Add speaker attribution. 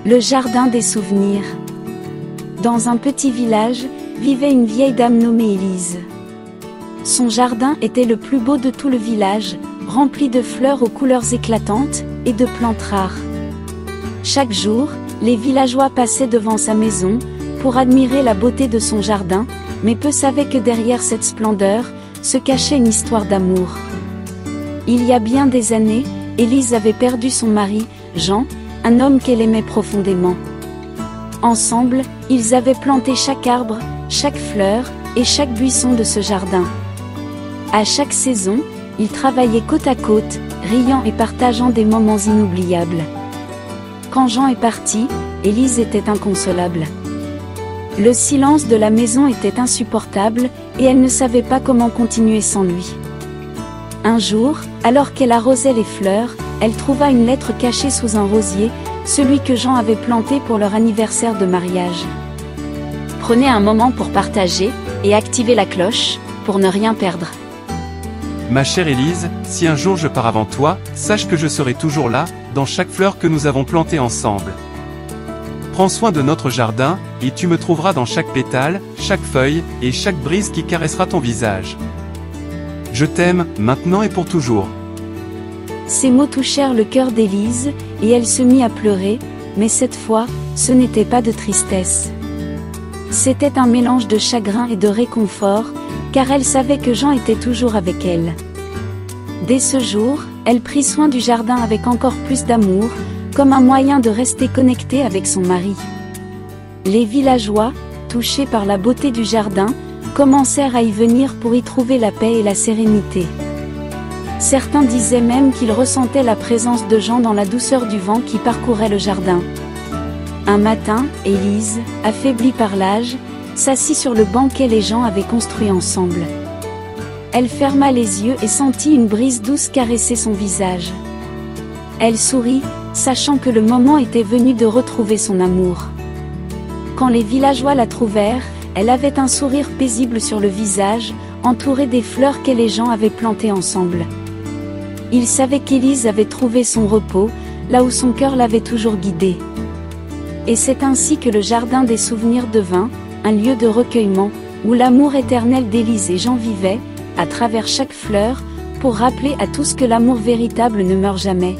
Speaker 1: Le jardin des souvenirs. Dans un petit village, vivait une vieille dame nommée Élise. Son jardin était le plus beau de tout le village, rempli de fleurs aux couleurs éclatantes, et de plantes rares. Chaque jour, les villageois passaient devant sa maison, pour admirer la beauté de son jardin, mais peu savaient que derrière cette splendeur, se cachait une histoire d'amour. Il y a bien des années, Élise avait perdu son mari, Jean, un homme qu'elle aimait profondément. Ensemble, ils avaient planté chaque arbre, chaque fleur, et chaque buisson de ce jardin. À chaque saison, ils travaillaient côte à côte, riant et partageant des moments inoubliables. Quand Jean est parti, Élise était inconsolable. Le silence de la maison était insupportable, et elle ne savait pas comment continuer sans lui. Un jour, alors qu'elle arrosait les fleurs, elle trouva une lettre cachée sous un rosier, celui que Jean avait planté pour leur anniversaire de mariage.
Speaker 2: Prenez un moment pour partager, et activez la cloche, pour ne rien perdre.
Speaker 3: Ma chère Élise, si un jour je pars avant toi, sache que je serai toujours là, dans chaque fleur que nous avons plantée ensemble. Prends soin de notre jardin, et tu me trouveras dans chaque pétale, chaque feuille, et chaque brise qui caressera ton visage. Je t'aime, maintenant et pour toujours.
Speaker 1: Ces mots touchèrent le cœur d'Élise, et elle se mit à pleurer, mais cette fois, ce n'était pas de tristesse. C'était un mélange de chagrin et de réconfort, car elle savait que Jean était toujours avec elle. Dès ce jour, elle prit soin du jardin avec encore plus d'amour, comme un moyen de rester connectée avec son mari. Les villageois, touchés par la beauté du jardin, commencèrent à y venir pour y trouver la paix et la sérénité. Certains disaient même qu'ils ressentaient la présence de Jean dans la douceur du vent qui parcourait le jardin. Un matin, Élise, affaiblie par l'âge, s'assit sur le banquet les Jean avaient construit ensemble. Elle ferma les yeux et sentit une brise douce caresser son visage. Elle sourit, sachant que le moment était venu de retrouver son amour. Quand les villageois la trouvèrent, elle avait un sourire paisible sur le visage, entourée des fleurs qu'elle et Jean avaient plantées ensemble. Ils savaient qu'Élise avait trouvé son repos, là où son cœur l'avait toujours guidée. Et c'est ainsi que le jardin des souvenirs devint un lieu de recueillement, où l'amour éternel d'Élise et Jean vivait, à travers chaque fleur, pour rappeler à tous que l'amour véritable ne meurt jamais.